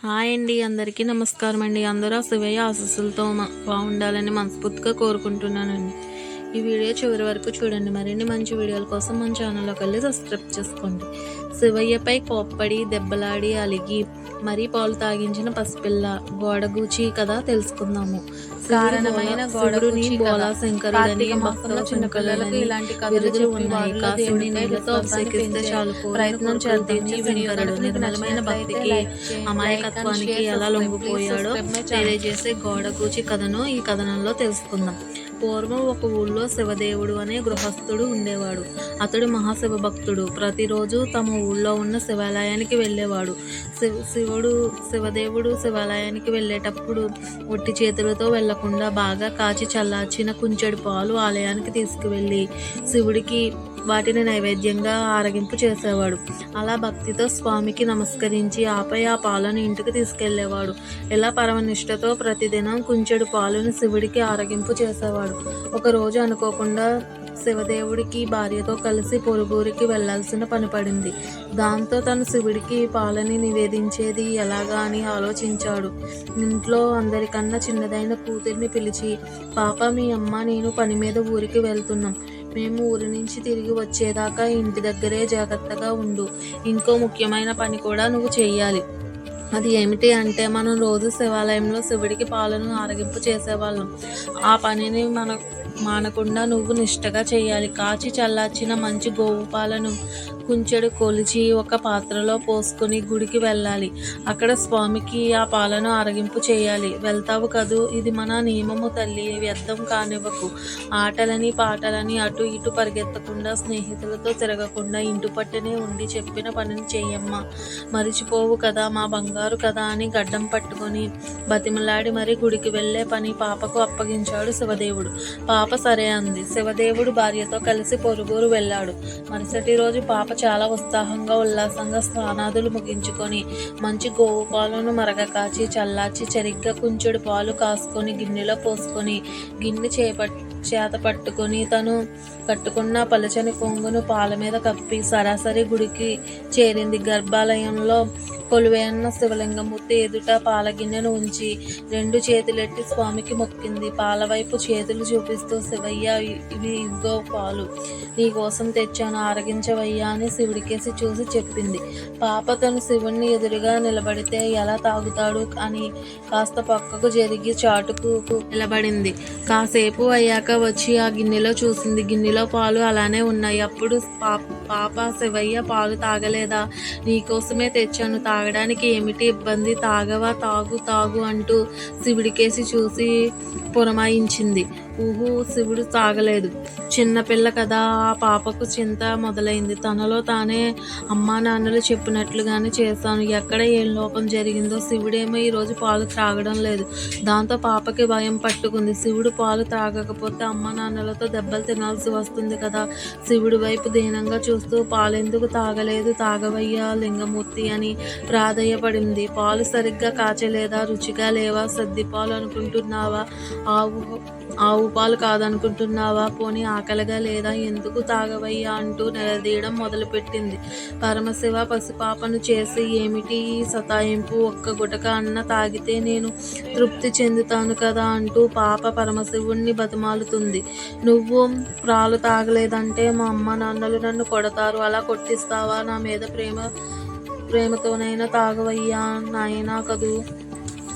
Hi అండి, అందరికీ నమస్కారం అండి. అందరూ ఆ శివయ్య ఆశీస్సులతో బాగుండాలని మనస్ఫూర్తిగా కోరుకుంటున్నానండి. ఈ వీడియో చివరి వరకు చూడండి. మరిన్ని మంచి వీడియోల కోసం మన ఛానల్లోకి వెళ్ళి సబ్స్క్రైబ్ చేసుకోండి. శివయ్యపై కోప్పడి దెబ్బలాడి అలిగి మరీ పాలు తాగించిన పసిపిల్ల గోడగూచి కథ తెలుసుకుందాము. కారణమైన శివుడుని బోలా శంకరుడని భక్తుల చిన్నపిల్లలకు ఇలాంటి కథలు ఉన్నాయి. కాసుని నీళ్లతో అభిషేకిస్తే చాలు ప్రయత్నం చేద్దాం. శంకరుడు నిర్మలమైన భక్తికి అమాయకత్వానికి ఎలా లొంగిపోయాడో తెలియజేసే గోడగూచి కథను ఈ కథనంలో తెలుసుకుందాం. పూర్వం ఒక ఊళ్ళో శివదేవుడు అనే గృహస్థుడు ఉండేవాడు. అతడు మహాశివ భక్తుడు. ప్రతిరోజు తమ ఊళ్ళో ఉన్న శివాలయానికి వెళ్ళేవాడు. శివదేవుడు శివాలయానికి వెళ్ళేటప్పుడు ఒట్టి చేతులతో వెళ్లకుండా బాగా కాచి చల్లార్చిన కుంచెడు పాలు ఆలయానికి తీసుకువెళ్ళి శివుడికి వాటిని నైవేద్యంగా ఆరగింపు చేసేవాడు. అలా భక్తితో స్వామికి నమస్కరించి ఆపై ఆ పాలను ఇంటికి తీసుకెళ్లేవాడు. ఇలా పరమనిష్టతో ప్రతిదినం కుంచెడు పాలను శివుడికి ఆరగింపు చేసేవాడు. ఒకరోజు అనుకోకుండా శివదేవుడికి భార్యతో కలిసి పొరుగురికి వెళ్లాల్సిన పని పడింది. దాంతో తను శివుడికి పాలని నివేదించేది ఎలాగా అని ఆలోచించాడు. ఇంట్లో అందరికన్నా చిన్నదైన కూతుర్ని పిలిచి, పాప, మీ అమ్మ నేను పని మీద ఊరికి వెళ్తున్నాం. మేము ఊరి నుంచి తిరిగి వచ్చేదాకా ఇంటి దగ్గరే జాగ్రత్తగా ఉండు. ఇంకో ముఖ్యమైన పని కూడా నువ్వు చెయ్యాలి. అది ఏమిటి అంటే, మనం రోజు శివాలయంలో శివుడికి పాలను ఆరగింపు చేసేవాళ్ళం. ఆ పనిని మానకుండా నువ్వు నిష్టగా చేయాలి. కాచి చల్లార్చిన మంచి గోవు పాలను కుంచెడు కొలిచి ఒక పాత్రలో పోసుకొని గుడికి వెళ్ళాలి. అక్కడ స్వామికి ఆ పాలను ఆరగింపు చేయాలి. వెళ్తావు కదూ, ఇది మన నియమము తల్లి, వ్యర్థం కానివ్వకు. ఆటలని పాటలని అటు ఇటు పరిగెత్తకుండా, స్నేహితులతో తిరగకుండా ఇంటి పట్టునే ఉండి చెప్పిన పనిని చెయ్యమ్మా. మరిచిపోవు కదా, మా బంగారు కదా అని గడ్డం పట్టుకొని బతిమలాడి మరీ గుడికి వెళ్లే పని పాపకు అప్పగించాడు శివదేవుడు. పాప సరే అంది. శివదేవుడు భార్యతో కలిసి పొరుగురు వెళ్ళాడు. మరుసటి రోజు పాప చాలా ఉత్సాహంగా ఉల్లాసంగా స్నానాదులు ముగించుకొని మంచి గోవు పాలను మరగ కాచి చల్లార్చి సరిగ్గా కుంచెడు పాలు కాసుకొని గిన్నెలో పోసుకొని గిన్నె చేత పట్టుకొని తను కట్టుకున్న పలచని కొంగును పాల మీద కప్పి సరాసరి గుడికి చేరింది. గర్భాలయంలో కొలువైన శివలింగమూర్తి ఎదుట పాల గిన్నెను ఉంచి 2 చేతులెట్టి స్వామికి మొక్కింది. పాల వైపు చేతులు చూపిస్తూ, శివయ్య, ఇవి ఇదిగో పాలు, నీ కోసం తెచ్చాను, ఆరగించవయ్యా అని శివుడికేసి చూసి చెప్పింది. పాప తను శివుణ్ణి ఎదురుగా నిలబడితే ఎలా తాగుతాడు అని కాస్త పక్కకు జరిగి చాటుకు నిలబడింది. కాసేపు అయ్యాక వచ్చి ఆ గిన్నెలో చూసింది. గిన్నెలో పాలు అలానే ఉన్నాయి. అప్పుడు పాప, శివయ్య, పాలు తాగలేదా? నీకోసమే తెచ్చాను, తాగడానికి ఏమిటి ఇబ్బంది, తాగవా, తాగు అంటూ శివుడికేసి చూసి పురమాయించింది. శివుడు తాగలేదు. చిన్నపిల్ల కదా, ఆ పాపకు చింత మొదలైంది. తనలో తానే, అమ్మా నాన్నలు చెప్పినట్లుగానే చేశాను, ఎక్కడ ఏం లోపం జరిగిందో, శివుడేమో ఈరోజు పాలు త్రాగడం లేదు. దాంతో పాపకి భయం పట్టుకుంది. శివుడు పాలు త్రాగకపోతే అమ్మా నాన్నలతో దెబ్బలు తినాల్సి వస్తుంది కదా. శివుడి వైపు దీనంగా చూస్తూ, పాలెందుకు తాగలేదు, తాగవయ్యా లింగమూర్తి అని ప్రాధేయపడింది. పాలు సరిగ్గా కాచలేదా, రుచిగా లేవా, సద్ది పాలు అనుకుంటున్నావా, ఆవు పాలు కాదనుకుంటున్నావా, పోనీ ఆకలిగా లేదా, ఎందుకు తాగవయ్యా అంటూ నిలదీయడం మొదలుపెట్టింది. పరమశివ పసిపాపను చేసి ఏమిటి సతాయింపు, ఒక్క గుటక అన్న తాగితే నేను తృప్తి చెందుతాను కదా అంటూ పాప పరమశివుణ్ణి బతిమాలుతుంది. నువ్వు పాలు తాగలేదంటే మా అమ్మ నాన్నలు నన్ను కొడతారు, అలా కొట్టిస్తావా, నా మీద ప్రేమతోనైనా తాగవయ్యా నాయనా కదూ,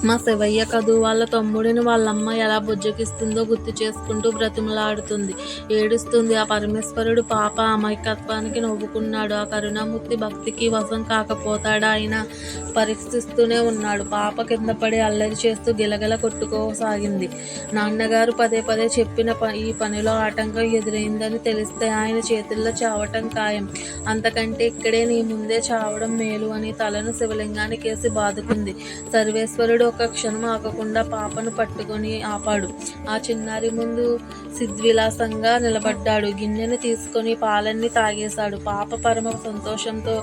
మా శివయ్య కదూ, వాళ్ళ తమ్ముడిని వాళ్ళమ్మ ఎలా బుజ్జగిస్తుందో గుర్తు చేసుకుంటూ బ్రతిమలాడుతుంది, ఏడుస్తుంది. ఆ పరమేశ్వరుడు పాప అమాయకత్వానికి నవ్వుకున్నాడు. ఆ కరుణామూర్తి భక్తికి వశం కాకపోతాడా, ఆయన పరీక్షిస్తూనే ఉన్నాడు. పాప కింద పడి అల్లరి చేస్తూ గిలగిల కొట్టుకోసాగింది. నాన్నగారు పదే పదే చెప్పిన ఈ పనిలో ఆటంకం ఎదురైందని తెలిస్తే ఆయన చేతుల్లో చావటం ఖాయం. అంతకంటే ఇక్కడే నీ ముందే చావడం మేలు అని తలను శివలింగానికేసి బాదుకుంది. సర్వేశ్వరుడు ఒక క్షణం ఆగకుండా పాపను పట్టుకొని ఆపాడు. ఆ చిన్నారి ముందు సిద్విలాసంగా నిలబడ్డాడు. గిన్నెను తీసుకొని పాలన్నీ తాగేశాడు. పాప పరమ సంతోషంతో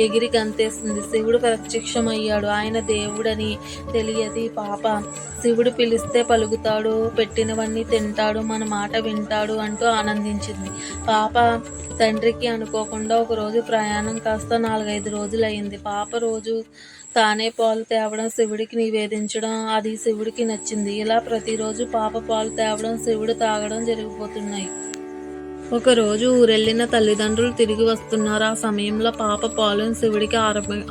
ఎగిరి గంతేసింది. శివుడు ప్రత్యక్షమయ్యాడు. ఆయన దేవుడని తెలియదు పాప. శివుడు పిలిస్తే పలుకుతాడు, పెట్టినవన్నీ తింటాడు, మన మాట వింటాడు అంటూ ఆనందించింది. పాప తండ్రికి అనుకోకుండా ఒకరోజు ప్రయాణం కాస్త 4-5 రోజులయ్యింది. పాప రోజు తానే పాలు తేవడం, శివుడికి నివేదించడం అది శివుడికి నచ్చింది. ఇలా ప్రతిరోజు పాప పాలు తేవడం, శివుడు తాగడం జరిగిపోతున్నాయి. ఒకరోజు ఊరెళ్ళిన తల్లిదండ్రులు తిరిగి వస్తున్నారు. ఆ సమయంలో పాప పాలను శివుడికి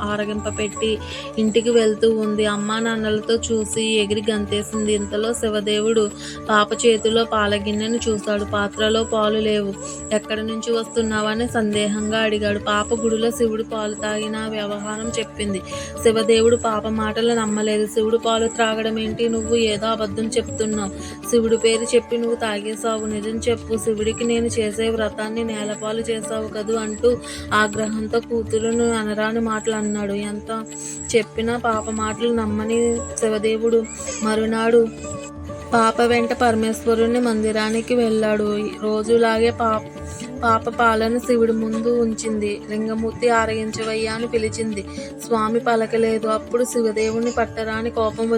ఆరగింపపెట్టి ఇంటికి వెళ్తూ ఉంది. అమ్మా నాన్నలతో చూసి ఎగిరి గంతేసింది. ఇంతలో శివదేవుడు పాప చేతిలో పాల గిన్నెను చూశాడు. పాత్రలో పాలు లేవు. ఎక్కడి నుంచి వస్తున్నావని సందేహంగా అడిగాడు. పాప గుడిలో శివుడు పాలు తాగిన వ్యవహారం చెప్పింది. శివదేవుడు పాప మాటలు నమ్మలేదు. శివుడు పాలు త్రాగడం ఏంటి? నువ్వు ఏదో అబద్ధం చెప్తున్నావు. శివుడి పేరు చెప్పి నువ్వు తాగేశావు. నిజం చెప్పు. శివుడికి నేను చేసే వ్రతాన్ని నేలపాలు చేశావు కదూ అంటూ ఆగ్రహంతో కూతురును అనరాని మాటలు అన్నాడు. ఎంత చెప్పినా పాప మాటలు నమ్మని శివదేవుడు మరునాడు పాప వెంట పరమేశ్వరుని మందిరానికి వెళ్ళాడు. రోజులాగే పాప పాలను శివుడి ముందు ఉంచింది. లింగమూర్తి ఆరగించవయ్యా అని పిలిచింది. స్వామి పలకలేదు. అప్పుడు శివదేవుని పట్టరాని కోపం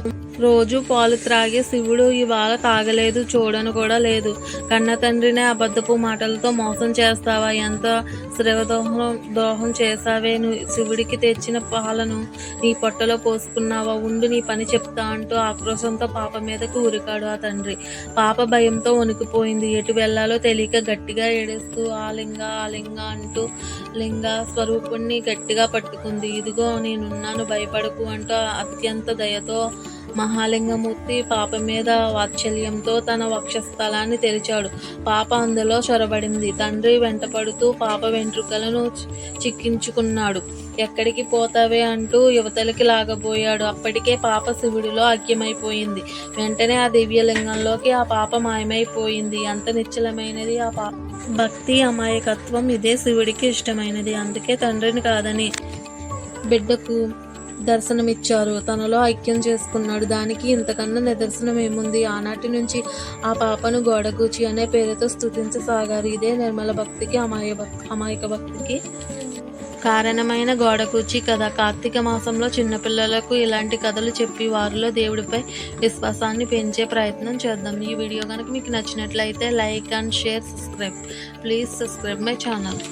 రోజు పాలు త్రాగే శివుడు ఇవాళ తాగలేదు, చూడను కూడా లేదు. కన్న తండ్రినే అబద్ధపు మాటలతో మోసం చేస్తావా? ఎంత ద్రోహం చేశావే. శివుడికి తెచ్చిన పాలను నీ పొట్టలో పోసుకున్నావా? ఉండు, నీ పని చెప్తా అంటూ ఆక్రోశంతో పాప మీదకు ఉరికాడు ఆ తండ్రి. పాప భయంతో వణికిపోయింది. ఎటు వెళ్లాలో తెలియక గట్టిగా ఏడుస్తూ ఆలింగ అంటూ లింగ స్వరూపుణ్ణి గట్టిగా పట్టుకుంది. ఇదిగో నేనున్నాను, భయపడకు అంటూ అత్యంత దయతో మహాలింగమూర్తి పాప మీద వాత్సల్యంతో తన వక్షస్థలాన్ని తెరిచాడు. పాప అందులో చొరబడింది. తండ్రి వెంటపడుతూ పాప వెంట్రుకలను చిక్కించుకున్నాడు. ఎక్కడికి పోతావే అంటూ యువతలకి లాగబోయాడు. అప్పటికే పాప శివుడిలో ఐక్యమైపోయింది. వెంటనే ఆ దివ్యలింగంలోకి ఆ పాప మాయమైపోయింది. అంత నిశ్చలమైనది ఆ పాప భక్తి, అమాయకత్వం. ఇదే శివుడికి ఇష్టమైనది. అందుకే తండ్రిని కాదని బిడ్డకు దర్శనమిచ్చారు. తనలో ఐక్యం చేసుకున్నాడు. దానికి ఇంతకన్నా నిదర్శనం ఏముంది? ఆనాటి నుంచి ఆ పాపను గోడగూచి అనే పేరుతో స్తుతించసాగారు. ఇదే నిర్మల భక్తికి, అమాయక భక్తికి కారణమైన గోడకూచి కథ. కార్తీక మాసంలో చిన్నపిల్లలకు ఇలాంటి కథలు చెప్పి వారిలో దేవుడిపై విశ్వాసాన్ని పెంచే ప్రయత్నం చేద్దాం. ఈ వీడియో కనుక మీకు నచ్చినట్లయితే like and share, subscribe. Please subscribe my channel.